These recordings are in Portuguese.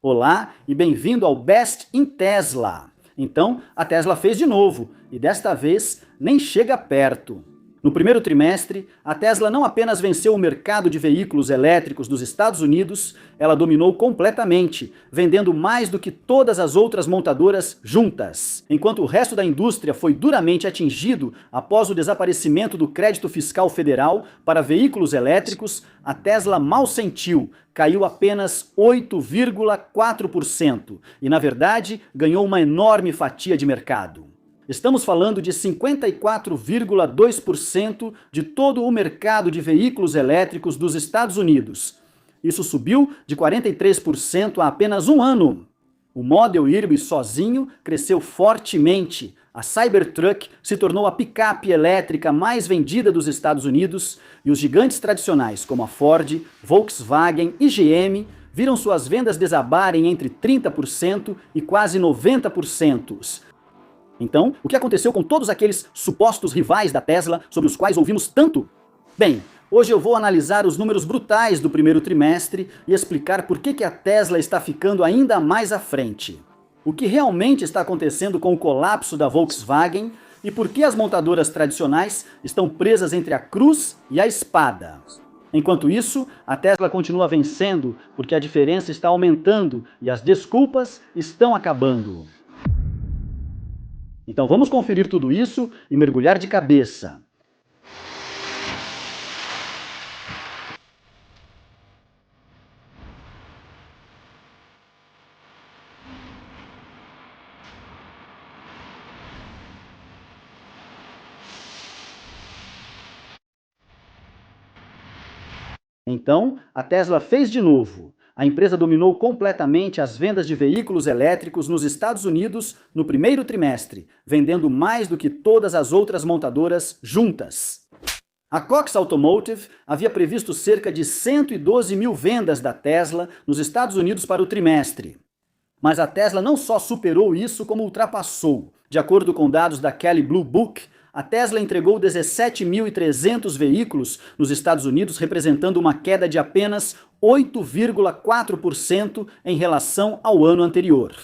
Olá e bem-vindo ao Best in Tesla. Então, a Tesla fez de novo, e desta vez nem chega perto. No primeiro trimestre, a Tesla não apenas venceu o mercado de veículos elétricos dos Estados Unidos, ela dominou completamente, vendendo mais do que todas as outras montadoras juntas. Enquanto o resto da indústria foi duramente atingido após o desaparecimento do crédito fiscal federal para veículos elétricos, a Tesla mal sentiu, caiu apenas 8,4% e, na verdade, ganhou uma enorme fatia de mercado. Estamos falando de 54,2% de todo o mercado de veículos elétricos dos Estados Unidos. Isso subiu de 43% há apenas um ano. O Model Y sozinho cresceu fortemente. A Cybertruck se tornou a picape elétrica mais vendida dos Estados Unidos e os gigantes tradicionais como a Ford, Volkswagen e GM viram suas vendas desabarem entre 30% e quase 90%. Então, o que aconteceu com todos aqueles supostos rivais da Tesla sobre os quais ouvimos tanto? Bem, hoje eu vou analisar os números brutais do primeiro trimestre e explicar por que a Tesla está ficando ainda mais à frente. O que realmente está acontecendo com o colapso da Volkswagen e por que as montadoras tradicionais estão presas entre a cruz e a espada. Enquanto isso, a Tesla continua vencendo porque a diferença está aumentando e as desculpas estão acabando. Então vamos conferir tudo isso e mergulhar de cabeça. Então, a Tesla fez de novo. A empresa dominou completamente as vendas de veículos elétricos nos Estados Unidos no primeiro trimestre, vendendo mais do que todas as outras montadoras juntas. A Cox Automotive havia previsto cerca de 112 mil vendas da Tesla nos Estados Unidos para o trimestre. Mas a Tesla não só superou isso, como ultrapassou. De acordo com dados da Kelley Blue Book, a Tesla entregou 17.300 veículos nos Estados Unidos, representando uma queda de apenas 8,4% em relação ao ano anterior.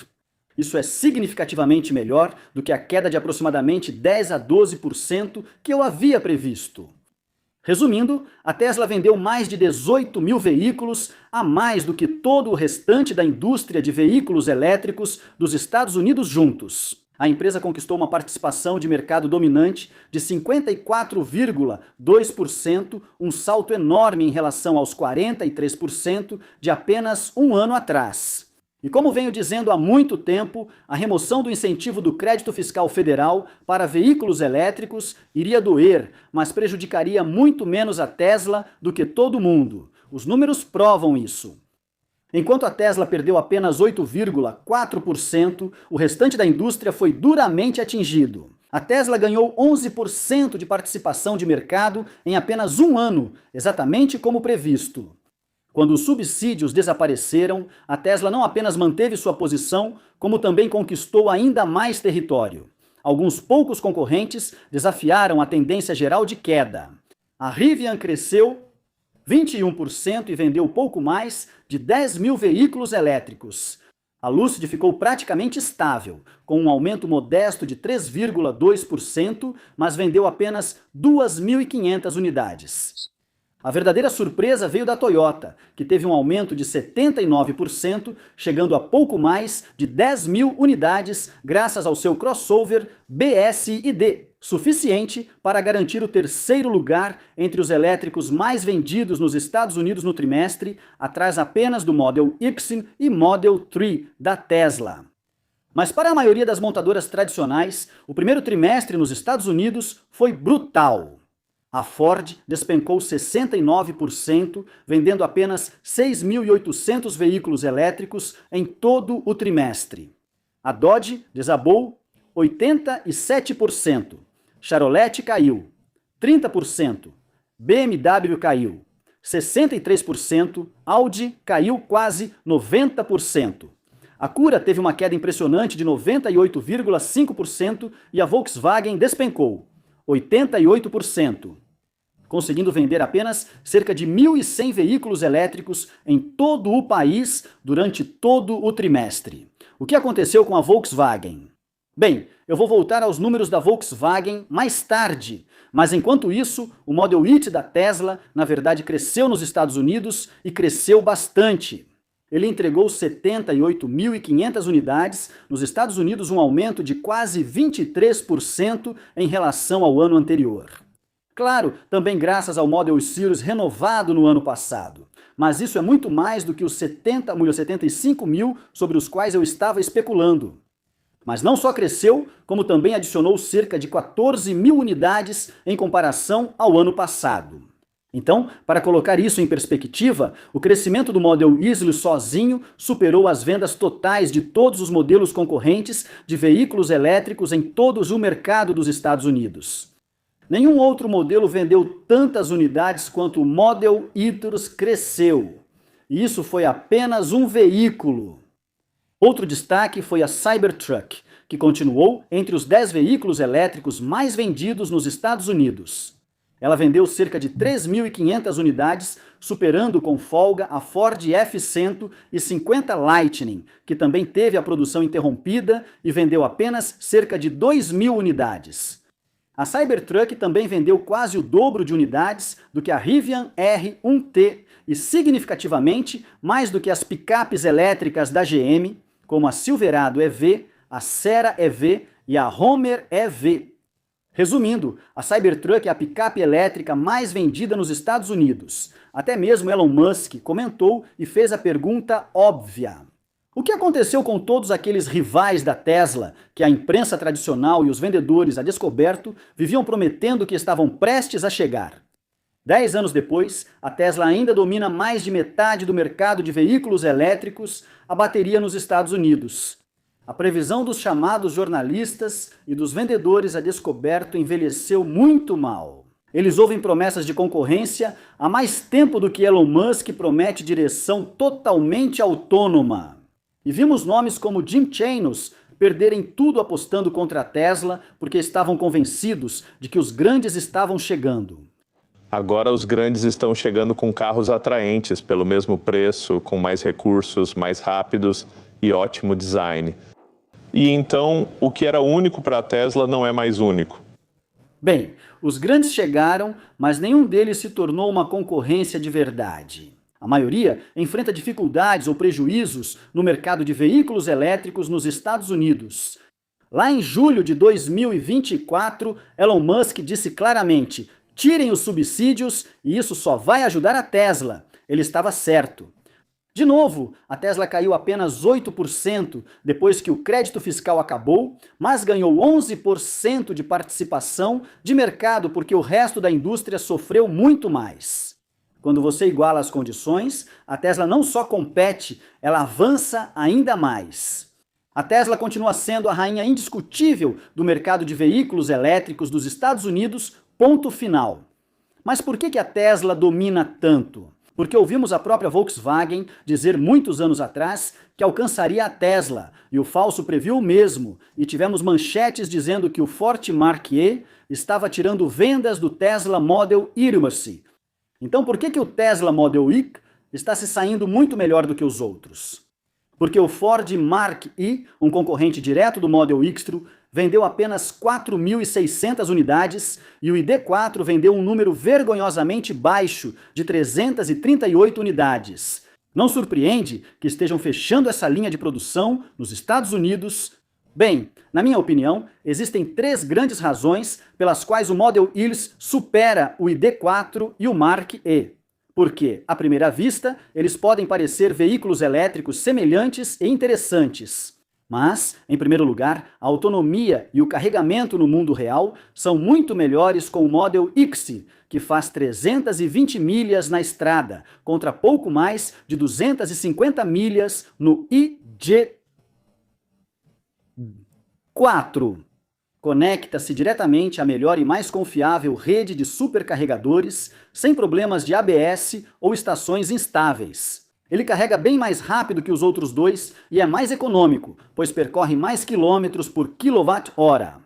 Isso é significativamente melhor do que a queda de aproximadamente 10 a 12% que eu havia previsto. Resumindo, a Tesla vendeu mais de 18 mil veículos, a mais do que todo o restante da indústria de veículos elétricos dos Estados Unidos juntos. A empresa conquistou uma participação de mercado dominante de 54,2%, um salto enorme em relação aos 43% de apenas um ano atrás. E como venho dizendo há muito tempo, a remoção do incentivo do crédito fiscal federal para veículos elétricos iria doer, mas prejudicaria muito menos a Tesla do que todo mundo. Os números provam isso. Enquanto a Tesla perdeu apenas 8,4%, o restante da indústria foi duramente atingido. A Tesla ganhou 11% de participação de mercado em apenas um ano, exatamente como previsto. Quando os subsídios desapareceram, a Tesla não apenas manteve sua posição, como também conquistou ainda mais território. Alguns poucos concorrentes desafiaram a tendência geral de queda. A Rivian cresceu 21% e vendeu pouco mais de 10 mil veículos elétricos. A Lucid ficou praticamente estável, com um aumento modesto de 3,2%, mas vendeu apenas 2.500 unidades. A verdadeira surpresa veio da Toyota, que teve um aumento de 79%, chegando a pouco mais de 10 mil unidades graças ao seu crossover BSID, suficiente para garantir o terceiro lugar entre os elétricos mais vendidos nos Estados Unidos no trimestre, atrás apenas do Model Y e Model 3 da Tesla. Mas para a maioria das montadoras tradicionais, o primeiro trimestre nos Estados Unidos foi brutal. A Ford despencou 69%, vendendo apenas 6.800 veículos elétricos em todo o trimestre. A Dodge desabou 87%. Chevrolet caiu 30%. BMW caiu 63%. Audi caiu quase 90%. A Cura teve uma queda impressionante de 98,5% e a Volkswagen despencou 88%. conseguindo vender apenas cerca de 1.100 veículos elétricos em todo o país durante todo o trimestre. O que aconteceu com a Volkswagen? Bem, eu vou voltar aos números da Volkswagen mais tarde, mas enquanto isso, o Model Y da Tesla, na verdade, cresceu nos Estados Unidos e cresceu bastante. Ele entregou 78.500 unidades, nos Estados Unidos um aumento de quase 23% em relação ao ano anterior. Claro, também graças ao Model Series renovado no ano passado. Mas isso é muito mais do que os 75 mil sobre os quais eu estava especulando. Mas não só cresceu, como também adicionou cerca de 14 mil unidades em comparação ao ano passado. Então, para colocar isso em perspectiva, o crescimento do Model Y sozinho superou as vendas totais de todos os modelos concorrentes de veículos elétricos em todo o mercado dos Estados Unidos. Nenhum outro modelo vendeu tantas unidades quanto o Model Y cresceu. E isso foi apenas um veículo. Outro destaque foi a Cybertruck, que continuou entre os 10 veículos elétricos mais vendidos nos Estados Unidos. Ela vendeu cerca de 3.500 unidades, superando com folga a Ford F-150 Lightning, que também teve a produção interrompida e vendeu apenas cerca de 2.000 unidades. A Cybertruck também vendeu quase o dobro de unidades do que a Rivian R1T e significativamente mais do que as picapes elétricas da GM, como a Silverado EV, a Sera EV e a Homer EV. Resumindo, a Cybertruck é a picape elétrica mais vendida nos Estados Unidos. Até mesmo Elon Musk comentou e fez a pergunta óbvia. O que aconteceu com todos aqueles rivais da Tesla, que a imprensa tradicional e os vendedores a descoberto viviam prometendo que estavam prestes a chegar? 10 anos depois, a Tesla ainda domina mais de metade do mercado de veículos elétricos a bateria nos Estados Unidos. A previsão dos chamados jornalistas e dos vendedores a descoberto envelheceu muito mal. Eles ouvem promessas de concorrência há mais tempo do que Elon Musk promete direção totalmente autônoma. E vimos nomes como Jim Chanos perderem tudo apostando contra a Tesla porque estavam convencidos de que os grandes estavam chegando. Agora os grandes estão chegando com carros atraentes pelo mesmo preço, com mais recursos, mais rápidos e ótimo design. E então, o que era único para a Tesla não é mais único. Bem, os grandes chegaram, mas nenhum deles se tornou uma concorrência de verdade. A maioria enfrenta dificuldades ou prejuízos no mercado de veículos elétricos nos Estados Unidos. Lá em julho de 2024, Elon Musk disse claramente: tirem os subsídios e isso só vai ajudar a Tesla. Ele estava certo. De novo, a Tesla caiu apenas 8% depois que o crédito fiscal acabou, mas ganhou 11% de participação de mercado porque o resto da indústria sofreu muito mais. Quando você iguala as condições, a Tesla não só compete, ela avança ainda mais. A Tesla continua sendo a rainha indiscutível do mercado de veículos elétricos dos Estados Unidos, ponto final. Mas por que a Tesla domina tanto? Porque ouvimos a própria Volkswagen dizer muitos anos atrás que alcançaria a Tesla, e o falso previu o mesmo, e tivemos manchetes dizendo que o Forte Mach-E estava tirando vendas do Tesla Model Y. Então por que o Tesla Model Y está se saindo muito melhor do que os outros? Porque o Ford Mach-E, um concorrente direto do Model X-Tro, vendeu apenas 4.600 unidades e o ID4 vendeu um número vergonhosamente baixo de 338 unidades. Não surpreende que estejam fechando essa linha de produção nos Estados Unidos? Bem, na minha opinião, existem 3 grandes razões pelas quais o Model Y supera o ID4 e o Mach-E. Porque, à primeira vista, eles podem parecer veículos elétricos semelhantes e interessantes. Mas, em primeiro lugar, a autonomia e o carregamento no mundo real são muito melhores com o Model X, que faz 320 milhas na estrada, contra pouco mais de 250 milhas no ID4. Conecta-se diretamente à melhor e mais confiável rede de supercarregadores, sem problemas de ABS ou estações instáveis. Ele carrega bem mais rápido que os outros dois e é mais econômico, pois percorre mais quilômetros por quilowatt-hora.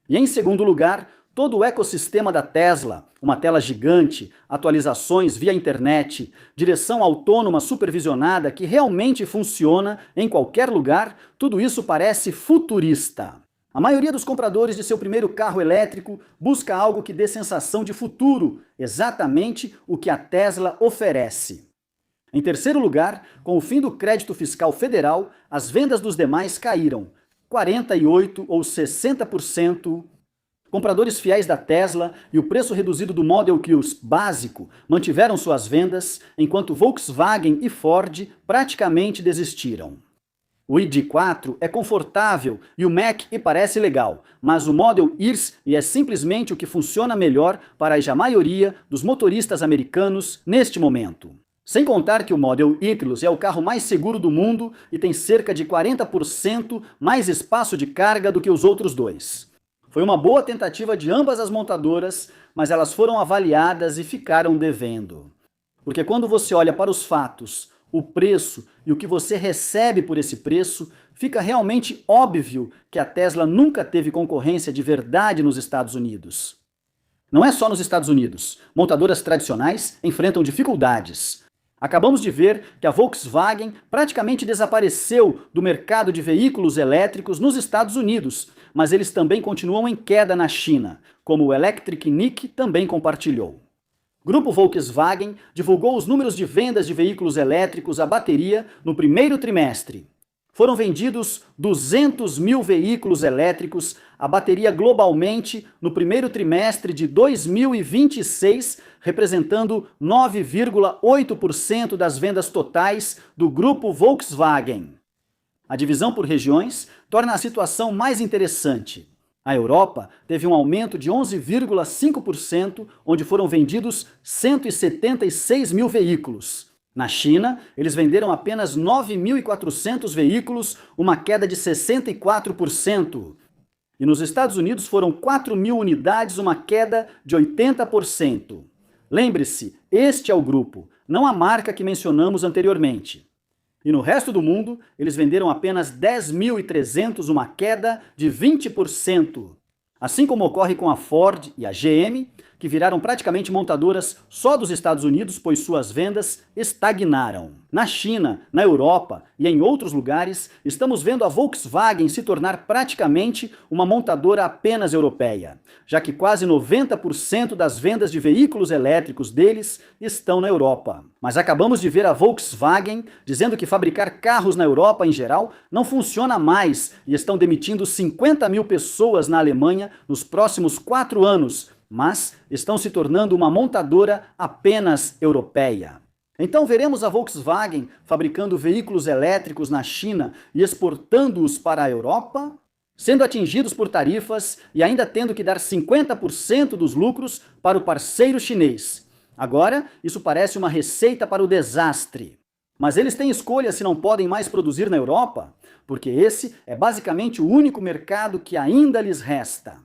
E em segundo lugar, Todo o ecossistema da Tesla, uma tela gigante, atualizações via internet, direção autônoma supervisionada que realmente funciona em qualquer lugar, tudo isso parece futurista. A maioria dos compradores de seu primeiro carro elétrico busca algo que dê sensação de futuro, exatamente o que a Tesla oferece. Em terceiro lugar, com o fim do crédito fiscal federal, as vendas dos demais caíram 48% ou 60%. Compradores fiéis da Tesla e o preço reduzido do Model Q básico mantiveram suas vendas, enquanto Volkswagen e Ford praticamente desistiram. O ID4 é confortável e o Mach-E parece legal, mas o Model Y é simplesmente o que funciona melhor para a maioria dos motoristas americanos neste momento. Sem contar que o Model Y é o carro mais seguro do mundo e tem cerca de 40% mais espaço de carga do que os outros dois. Foi uma boa tentativa de ambas as montadoras, mas elas foram avaliadas e ficaram devendo. Porque quando você olha para os fatos, o preço e o que você recebe por esse preço, fica realmente óbvio que a Tesla nunca teve concorrência de verdade nos Estados Unidos. Não é só nos Estados Unidos. Montadoras tradicionais enfrentam dificuldades. Acabamos de ver que a Volkswagen praticamente desapareceu do mercado de veículos elétricos nos Estados Unidos, mas eles também continuam em queda na China, como o Electric Nick também compartilhou. O grupo Volkswagen divulgou os números de vendas de veículos elétricos a bateria no primeiro trimestre. Foram vendidos 200 mil veículos elétricos a bateria globalmente no primeiro trimestre de 2026, representando 9,8% das vendas totais do grupo Volkswagen. A divisão por regiões torna a situação mais interessante. A Europa teve um aumento de 11,5%, onde foram vendidos 176 mil veículos. Na China, eles venderam apenas 9.400 veículos, uma queda de 64%. E nos Estados Unidos foram 4 mil unidades, uma queda de 80%. Lembre-se, este é o grupo, não a marca que mencionamos anteriormente. E no resto do mundo, eles venderam apenas 10.300, uma queda de 20%. Assim como ocorre com a Ford e a GM, que viraram praticamente montadoras só dos Estados Unidos, pois suas vendas estagnaram. Na China, na Europa e em outros lugares, estamos vendo a Volkswagen se tornar praticamente uma montadora apenas europeia, já que quase 90% das vendas de veículos elétricos deles estão na Europa. Mas acabamos de ver a Volkswagen dizendo que fabricar carros na Europa em geral não funciona mais e estão demitindo 50 mil pessoas na Alemanha nos próximos 4 anos, mas estão se tornando uma montadora apenas europeia. Então veremos a Volkswagen fabricando veículos elétricos na China e exportando-os para a Europa, sendo atingidos por tarifas e ainda tendo que dar 50% dos lucros para o parceiro chinês. Agora, isso parece uma receita para o desastre. Mas eles têm escolha se não podem mais produzir na Europa, porque esse é basicamente o único mercado que ainda lhes resta.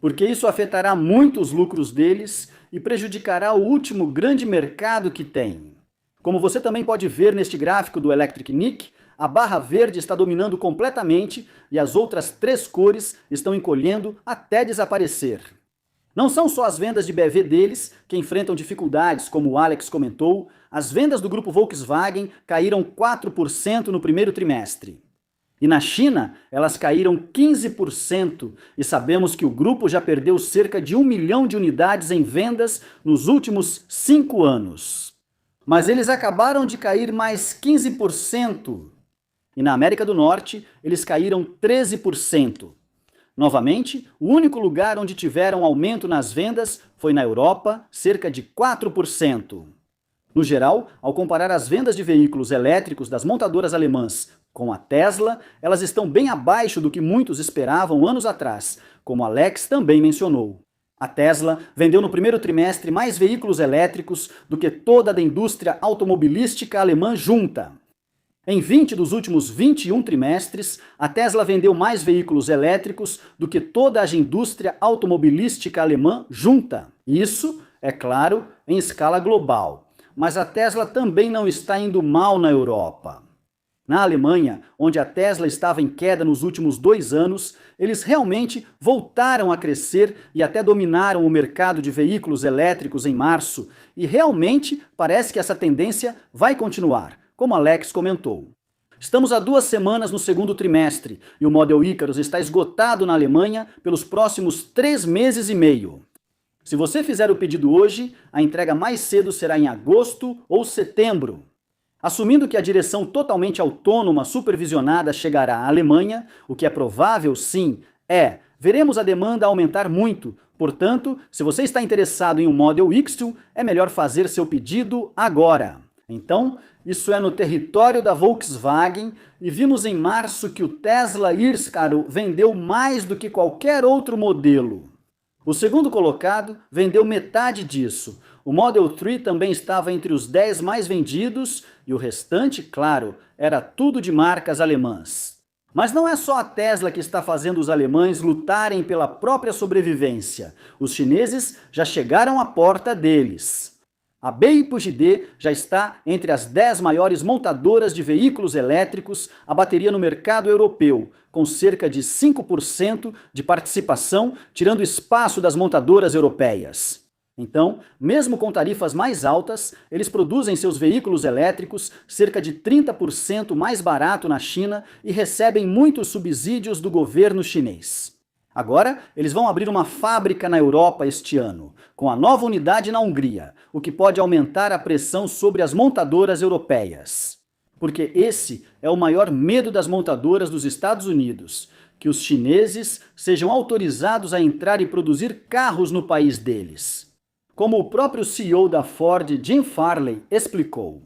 Porque isso afetará muito os lucros deles e prejudicará o último grande mercado que tem. Como você também pode ver neste gráfico do Electric Nick, a barra verde está dominando completamente e as outras 3 cores estão encolhendo até desaparecer. Não são só as vendas de BEV deles que enfrentam dificuldades, como o Alex comentou, as vendas do grupo Volkswagen caíram 4% no primeiro trimestre. E na China, elas caíram 15%, e sabemos que o grupo já perdeu cerca de 1 milhão de unidades em vendas nos últimos 5 anos. Mas eles acabaram de cair mais 15%. E na América do Norte, eles caíram 13%. Novamente, o único lugar onde tiveram aumento nas vendas foi na Europa, cerca de 4%. No geral, ao comparar as vendas de veículos elétricos das montadoras alemãs com a Tesla, elas estão bem abaixo do que muitos esperavam anos atrás, como Alex também mencionou. A Tesla vendeu no primeiro trimestre mais veículos elétricos do que toda a indústria automobilística alemã junta. Em 20 dos últimos 21 trimestres, a Tesla vendeu mais veículos elétricos do que toda a indústria automobilística alemã junta. Isso, é claro, em escala global. Mas a Tesla também não está indo mal na Europa. Na Alemanha, onde a Tesla estava em queda nos últimos 2 anos, eles realmente voltaram a crescer e até dominaram o mercado de veículos elétricos em março, e realmente parece que essa tendência vai continuar, como Alex comentou. Estamos há 2 semanas no segundo trimestre e o Model Icarus está esgotado na Alemanha pelos próximos 3 meses e meio. Se você fizer o pedido hoje, a entrega mais cedo será em agosto ou setembro. Assumindo que a direção totalmente autônoma supervisionada chegará à Alemanha, o que é provável sim, veremos a demanda aumentar muito. Portanto, se você está interessado em um Model X2, é melhor fazer seu pedido agora. Então, isso é no território da Volkswagen e vimos em março que o Tesla Icaru vendeu mais do que qualquer outro modelo. O segundo colocado vendeu metade disso. O Model 3 também estava entre os 10 mais vendidos e o restante, claro, era tudo de marcas alemãs. Mas não é só a Tesla que está fazendo os alemães lutarem pela própria sobrevivência. Os chineses já chegaram à porta deles. A BYD já está entre as 10 maiores montadoras de veículos elétricos a bateria no mercado europeu, com cerca de 5% de participação, tirando espaço das montadoras europeias. Então, mesmo com tarifas mais altas, eles produzem seus veículos elétricos cerca de 30% mais barato na China e recebem muitos subsídios do governo chinês. Agora, eles vão abrir uma fábrica na Europa este ano, com a nova unidade na Hungria, o que pode aumentar a pressão sobre as montadoras europeias. Porque esse é o maior medo das montadoras dos Estados Unidos, que os chineses sejam autorizados a entrar e produzir carros no país deles. Como o próprio CEO da Ford, Jim Farley, explicou.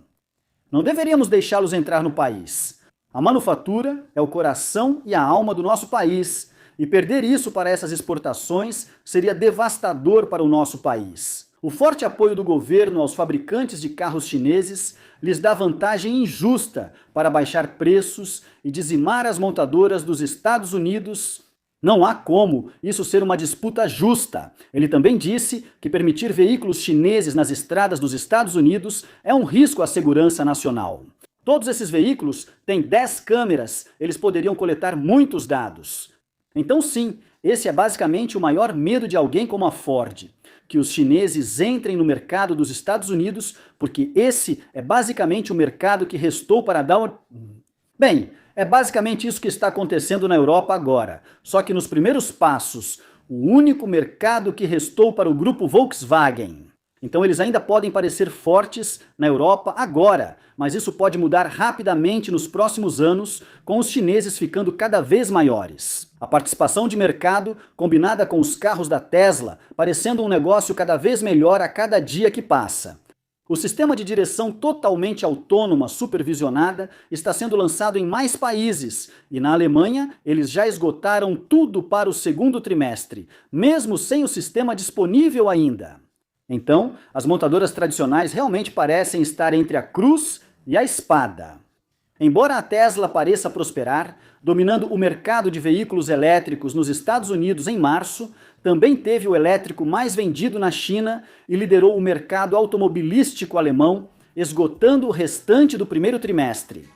Não deveríamos deixá-los entrar no país. A manufatura é o coração e a alma do nosso país, e perder isso para essas exportações seria devastador para o nosso país. O forte apoio do governo aos fabricantes de carros chineses lhes dá vantagem injusta para baixar preços e dizimar as montadoras dos Estados Unidos. Não há como isso ser uma disputa justa. Ele também disse que permitir veículos chineses nas estradas dos Estados Unidos é um risco à segurança nacional. Todos esses veículos têm 10 câmeras, eles poderiam coletar muitos dados. Então sim, esse é basicamente o maior medo de alguém como a Ford, que os chineses entrem no mercado dos Estados Unidos, porque esse é basicamente o mercado que restou para dar... Bem, é basicamente isso que está acontecendo na Europa agora, só que nos primeiros passos, o único mercado que restou para o grupo Volkswagen. Então eles ainda podem parecer fortes na Europa agora, mas isso pode mudar rapidamente nos próximos anos, com os chineses ficando cada vez maiores. A participação de mercado, combinada com os carros da Tesla, parecendo um negócio cada vez melhor a cada dia que passa. O sistema de direção totalmente autônoma supervisionada está sendo lançado em mais países e na Alemanha eles já esgotaram tudo para o segundo trimestre, mesmo sem o sistema disponível ainda. Então, as montadoras tradicionais realmente parecem estar entre a cruz e a espada. Embora a Tesla pareça prosperar, dominando o mercado de veículos elétricos nos Estados Unidos em março, também teve o elétrico mais vendido na China e liderou o mercado automobilístico alemão, esgotando o restante do primeiro trimestre.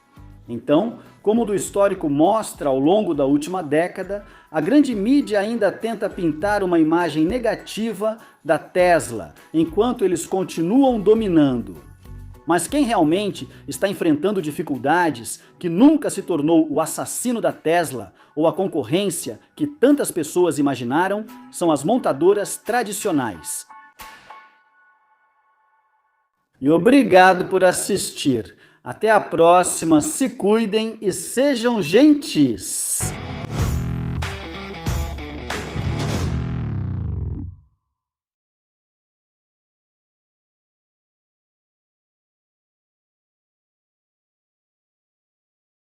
Então, como o histórico mostra ao longo da última década, a grande mídia ainda tenta pintar uma imagem negativa da Tesla, enquanto eles continuam dominando. Mas quem realmente está enfrentando dificuldades, que nunca se tornou o assassino da Tesla ou a concorrência que tantas pessoas imaginaram, são as montadoras tradicionais. E obrigado por assistir. Até a próxima, se cuidem e sejam gentis!